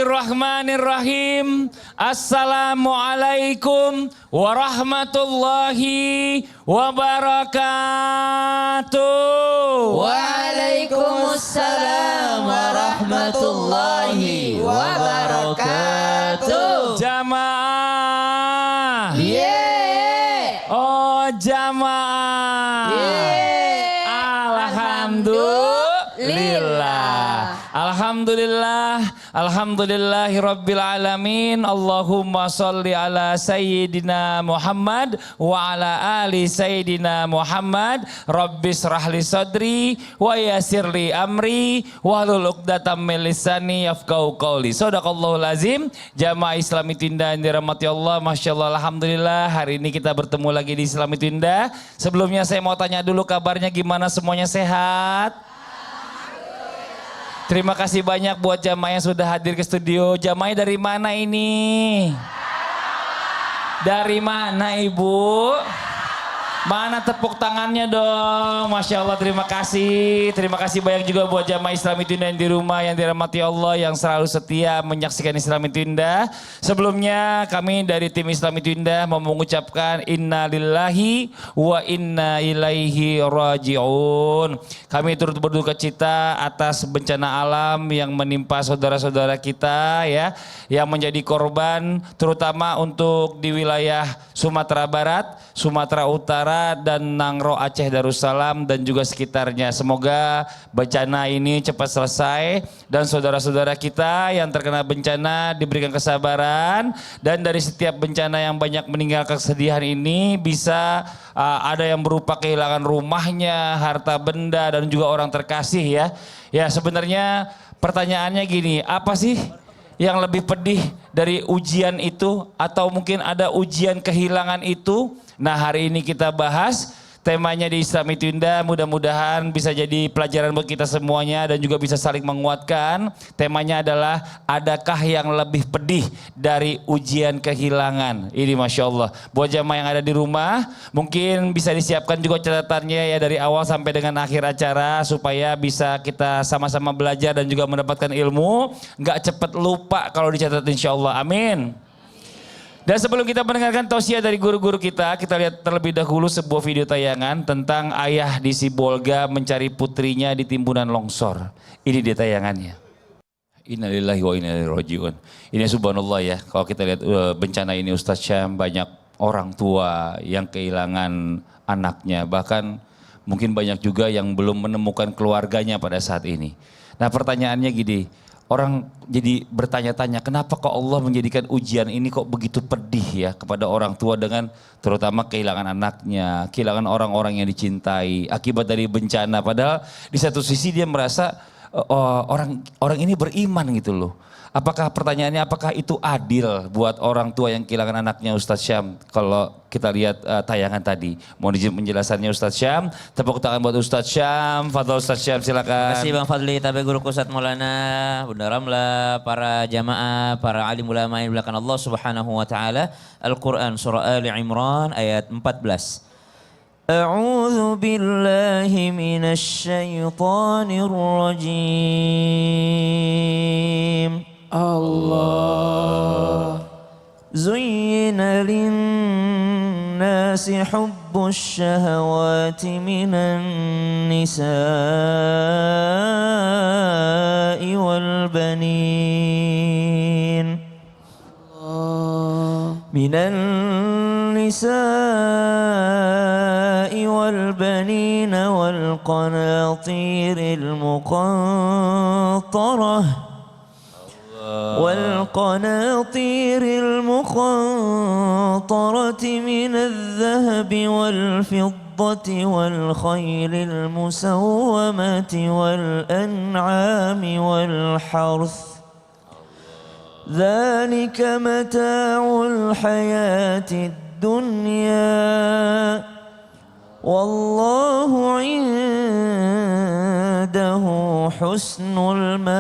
Bismillahirrahmanirrahim. Assalamualaikum warahmatullahi wabarakatuh. Waalaikumsalam warahmatullahi wabarakatuh. Jamaah. Yeay. Oh jamaah. Yeay. Alhamdulillah. Alhamdulillah. Alhamdulillahi rabbil alamin. Allahumma salli ala sayyidina Muhammad wa ala ali sayyidina Muhammad. Rabbis rahli sadri wa yasirli amri wahlul 'uqdatam min lisani yafqahu qawli. Shadaqallahul azim. Jamaah Islami Tinda yang dirahmati Allah, masyaallah, alhamdulillah hari ini kita bertemu lagi di Islami Tinda. Sebelumnya saya mau tanya dulu kabarnya gimana, semuanya sehat? Terima kasih banyak buat jamaah yang sudah hadir ke studio. Jamaah dari mana ini? Dari mana Ibu? Mana tepuk tangannya dong? Masya Allah, terima kasih. Terima kasih banyak juga buat jamaah Islami Tinda yang di rumah, yang dirahmati Allah, yang selalu setia menyaksikan Islami Tinda. Sebelumnya kami dari tim Islami Tinda mau mengucapkan inna lillahi wa inna ilaihi raji'un. Kami turut berduka cita atas bencana alam yang menimpa saudara-saudara kita ya, yang menjadi korban terutama untuk di wilayah Sumatera Barat, Sumatera Utara, dan Nangro Aceh Darussalam dan juga sekitarnya. Semoga bencana ini cepat selesai dan saudara-saudara kita yang terkena bencana diberikan kesabaran, dan dari setiap bencana yang banyak meninggalkan kesedihan ini bisa ada yang berupa kehilangan rumahnya, harta benda, dan juga orang terkasih ya. Ya sebenarnya pertanyaannya gini, apa sih yang lebih pedih dari ujian itu, atau mungkin ada ujian kehilangan itu? Nah hari ini kita bahas temanya di Islami Tinda, mudah-mudahan bisa jadi pelajaran buat kita semuanya dan juga bisa saling menguatkan. Temanya adalah adakah yang lebih pedih dari ujian kehilangan? Ini Masya Allah. Buat jamaah yang ada di rumah mungkin bisa disiapkan juga catatannya ya dari awal sampai dengan akhir acara supaya bisa kita sama-sama belajar dan juga mendapatkan ilmu. Nggak cepat lupa kalau dicatat insya Allah. Amin. Dan sebelum kita mendengarkan tausiah dari guru-guru kita lihat terlebih dahulu sebuah video tayangan tentang ayah di Sibolga mencari putrinya di timbunan longsor. Ini dia tayangannya. Innalillahi wa inna ilaihi raji'un. Ini subhanallah ya, kalau kita lihat bencana ini Ustadz Syam, banyak orang tua yang kehilangan anaknya. Bahkan mungkin banyak juga yang belum menemukan keluarganya pada saat ini. Nah pertanyaannya gini, orang jadi bertanya-tanya kenapa kok Allah menjadikan ujian ini kok begitu pedih ya kepada orang tua dengan terutama kehilangan anaknya, kehilangan orang-orang yang dicintai akibat dari bencana. Padahal di satu sisi dia merasa orang ini beriman gitu loh. Apakah pertanyaannya apakah itu adil buat orang tua yang kehilangan anaknya Ustadz Syam? Kalau kita lihat tayangan tadi. Mohon izin penjelasannya Ustadz Syam. Tepuk tangan buat Ustadz Syam. Fadhol Ustadz Syam, silakan. Terima kasih Bang Fadli, Tabe Guru Ustadz Maulana, Bunda Ramla, para jamaah, para alim ulama yang belakang Allah Subhanahu wa taala. Al-Qur'an surah Ali Imran ayat 14. A'udzu billahi minasy syaithanir rajim. Allah Zuyyina lin-nasi hubbus syahawati minan nisa'i wal banin minan nisa'i wal banin wal qanatiril muqantarah والقناطير المقنطرة من الذهب والفضة والخيل المسومة والأنعام والحرث ذلك متاع الحياة الدنيا والله عنده حسن المآب.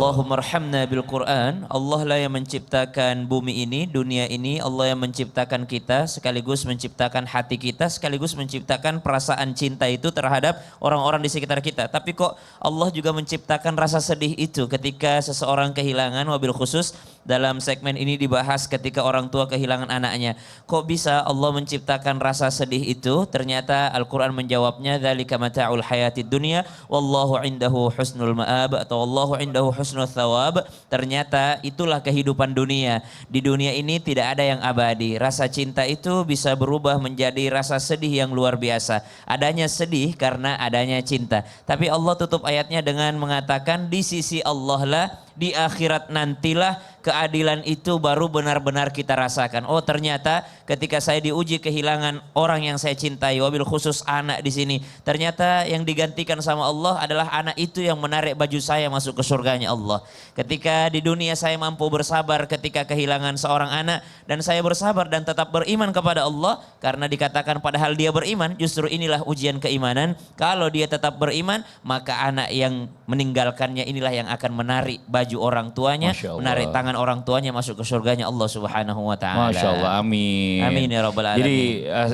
Allahumma arhamna bil Quran. Allah lah yang menciptakan bumi ini, dunia ini. Allah yang menciptakan kita, sekaligus menciptakan hati kita, sekaligus menciptakan perasaan cinta itu terhadap orang-orang di sekitar kita. Tapi kok Allah juga menciptakan rasa sedih itu ketika seseorang kehilangan, wabil khusus dalam segmen ini dibahas ketika orang tua kehilangan anaknya. Kok bisa Allah menciptakan rasa sedih itu? Ternyata Al-Quran menjawabnya, dzalika mata'ul hayatid dunya wallahu indahu husnul ma'ab atau wallahu indahu husnul thawab. Ternyata itulah kehidupan dunia. Di dunia ini tidak ada yang abadi. Rasa cinta itu bisa berubah menjadi rasa sedih yang luar biasa. Adanya sedih karena adanya cinta. Tapi Allah tutup ayatnya dengan mengatakan di sisi Allah lah, di akhirat nantilah keadilan itu baru benar-benar kita rasakan. Oh ternyata ketika saya diuji kehilangan orang yang saya cintai, wabil khusus anak di sini, ternyata yang digantikan sama Allah adalah anak itu yang menarik baju saya masuk ke surganya Allah. Ketika di dunia saya mampu bersabar ketika kehilangan seorang anak dan saya bersabar dan tetap beriman kepada Allah karena dikatakan padahal dia beriman, justru inilah ujian keimanan. Kalau dia tetap beriman, maka anak yang meninggalkannya inilah yang akan menarik baju orang tuanya, menarik tangan orang tuanya masuk ke surganya Allah Subhanahu wa taala. Masya Allah, amin. Amin ya rabbal alamin. Jadi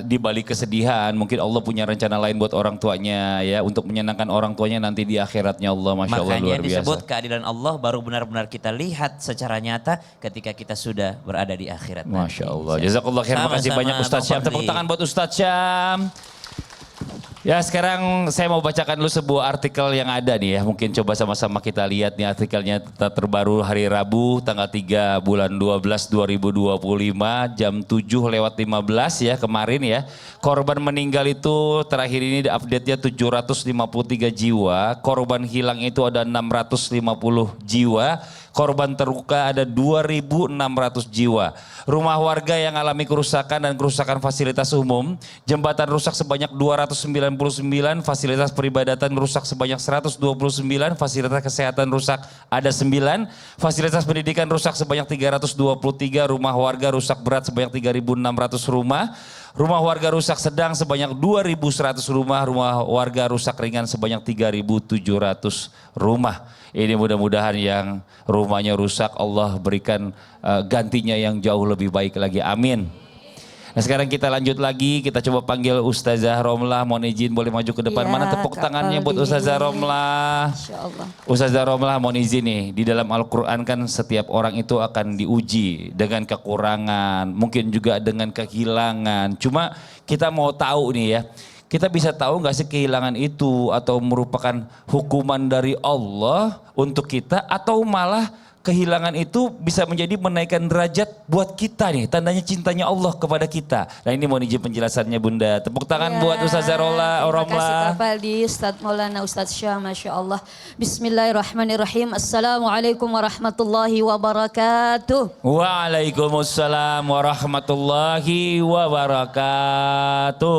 di balik kesedihan mungkin Allah punya rencana lain buat orang tuanya ya, untuk menyenangkan orang tuanya nanti di akhiratnya Allah. Masya Allah, luar biasa. Makanya disebut keadilan Allah baru benar-benar kita lihat secara nyata ketika kita sudah berada di akhirat. Masya Allah. Jazakallah khair. Terima kasih banyak Ustadz Syam. Tepuk tangan buat Ustadz Syam. Ya sekarang saya mau bacakan dulu sebuah artikel yang ada nih ya. Mungkin coba sama-sama kita lihat nih artikelnya terbaru hari Rabu tanggal 3 bulan 12 2025 jam 7:15 ya kemarin ya. Korban meninggal itu terakhir ini update-nya 753 jiwa. Korban hilang itu ada 650 jiwa. Korban terluka ada 2.600 jiwa. Rumah warga yang alami kerusakan dan kerusakan fasilitas umum. Jembatan rusak sebanyak 299, fasilitas peribadatan rusak sebanyak 129, fasilitas kesehatan rusak ada 9, fasilitas pendidikan rusak sebanyak 323, rumah warga rusak berat sebanyak 3.600 rumah. Rumah warga rusak sedang sebanyak 2.100 rumah, rumah warga rusak ringan sebanyak 3.700 rumah. Ini mudah-mudahan yang rumahnya rusak Allah berikan gantinya yang jauh lebih baik lagi. Amin. Nah sekarang kita lanjut lagi, kita coba panggil Ustazah Romlah, mohon izin boleh maju ke depan. Ya, mana tepuk tangannya buat Ustazah Romlah. Ustazah Romlah mohon izin nih, di dalam Al-Quran kan setiap orang itu akan diuji dengan kekurangan, mungkin juga dengan kehilangan. Cuma kita mau tahu nih ya, kita bisa tahu nggak sih kehilangan itu atau merupakan hukuman dari Allah untuk kita atau malah kehilangan itu bisa menjadi menaikkan derajat buat kita nih, tandanya cintanya Allah kepada kita. Nah ini mau izin penjelasannya Bunda. Tepuk tangan buat Ustazah Romlah. Terima kasih Kak Faldi, Ustadz Maulana, Ustadz Syam, Masya Allah. Bismillahirrahmanirrahim. Assalamualaikum warahmatullahi wabarakatuh. Waalaikumsalam warahmatullahi wabarakatuh.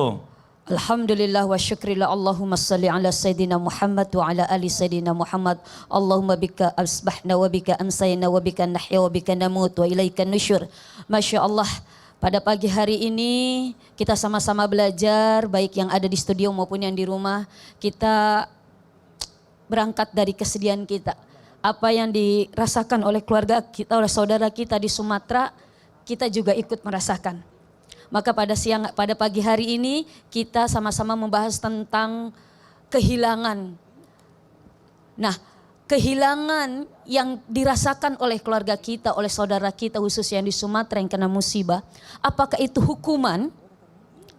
Alhamdulillah wa syukrillah Allahumma salli ala Sayyidina Muhammad wa ala ali Sayyidina Muhammad. Allahumma bika asbahna wa bika amsayna wa bika nahya wa bika namut wa ilaika nusyur. Masya Allah, pada pagi hari ini kita sama-sama belajar, baik yang ada di studio maupun yang di rumah. Kita berangkat dari kesedihan kita. Apa yang dirasakan oleh keluarga kita, oleh saudara kita di Sumatera, kita juga ikut merasakan. Maka pada pagi hari ini kita sama-sama membahas tentang kehilangan. Nah, kehilangan yang dirasakan oleh keluarga kita, oleh saudara kita khususnya yang di Sumatera yang kena musibah, apakah itu hukuman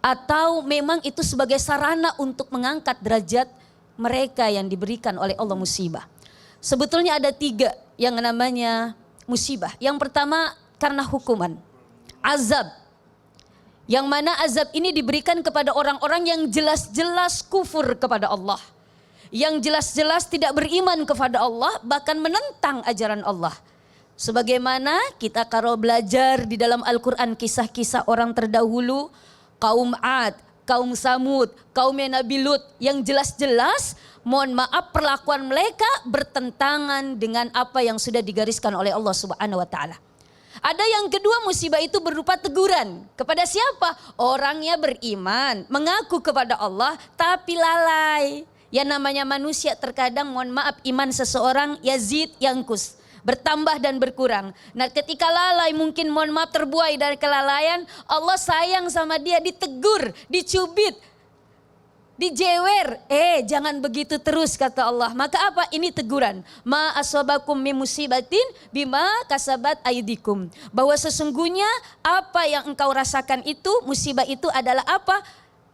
atau memang itu sebagai sarana untuk mengangkat derajat mereka yang diberikan oleh Allah musibah? Sebetulnya ada 3 yang namanya musibah. Yang pertama karena hukuman, azab. Yang mana azab ini diberikan kepada orang-orang yang jelas-jelas kufur kepada Allah. Yang jelas-jelas tidak beriman kepada Allah, bahkan menentang ajaran Allah. Sebagaimana kita kalau belajar di dalam Al-Quran kisah-kisah orang terdahulu, kaum Ad, kaum Samud, kaum Nabi Lut, yang jelas-jelas mohon maaf perlakuan mereka bertentangan dengan apa yang sudah digariskan oleh Allah Subhanahu wa taala. Ada yang kedua, musibah itu berupa teguran. Kepada siapa? Orangnya beriman, mengaku kepada Allah tapi lalai. Yang namanya manusia terkadang mohon maaf iman seseorang yazid yangkus. Bertambah dan berkurang. Nah ketika lalai mungkin mohon maaf terbuai dari kelalaian. Allah sayang sama dia, ditegur, dicubit, dijewer. Jangan begitu terus kata Allah. Maka apa? Ini teguran. Ma asobakum min musibatin bima kasabat aydikum. Bahwa sesungguhnya apa yang engkau rasakan itu, musibah itu adalah apa?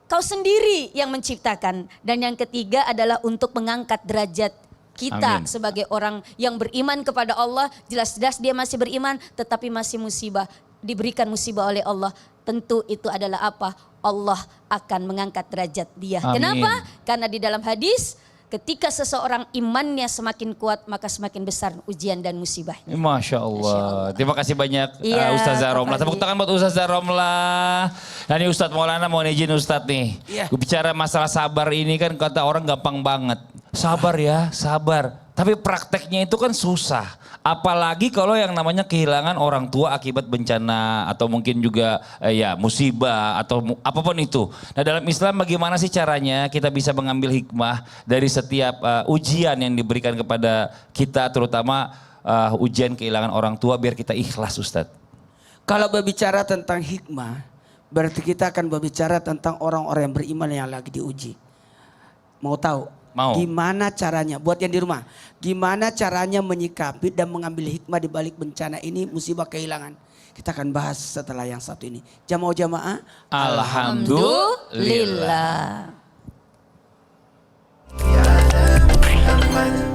Kau sendiri yang menciptakan. Dan yang ketiga adalah untuk mengangkat derajat kita Amin. sebagai orang yang beriman kepada Allah. Jelas-jelas dia masih beriman tetapi masih musibah. Diberikan musibah oleh Allah. Tentu itu adalah apa? Allah akan mengangkat derajat dia. Amin. Kenapa? Karena di dalam hadis ketika seseorang imannya semakin kuat maka semakin besar ujian dan musibahnya. Masya Allah. Terima kasih banyak Iya, Ustazah Kak Romlah. Tepuk Fadli. tangan buat Ustazah Romlah. Dan ini Ustadz Maulana mau izin Ustadz nih. Iya. Bicara masalah sabar ini kan kata orang gampang banget. Sabar ya, sabar. Tapi prakteknya itu kan susah. Apalagi kalau yang namanya kehilangan orang tua akibat bencana atau mungkin juga ya musibah atau apapun itu. Nah dalam Islam bagaimana sih caranya kita bisa mengambil hikmah dari setiap ujian yang diberikan kepada kita terutama ujian kehilangan orang tua biar kita ikhlas Ustadz. Kalau berbicara tentang hikmah, berarti kita akan berbicara tentang orang-orang yang beriman yang lagi diuji. Mau tahu? Mau. Gimana caranya, buat yang di rumah, gimana caranya menyikapi dan mengambil hikmah di balik bencana ini, musibah kehilangan. Kita akan bahas setelah yang satu ini. Jamaah. Alhamdulillah. Alhamdulillah.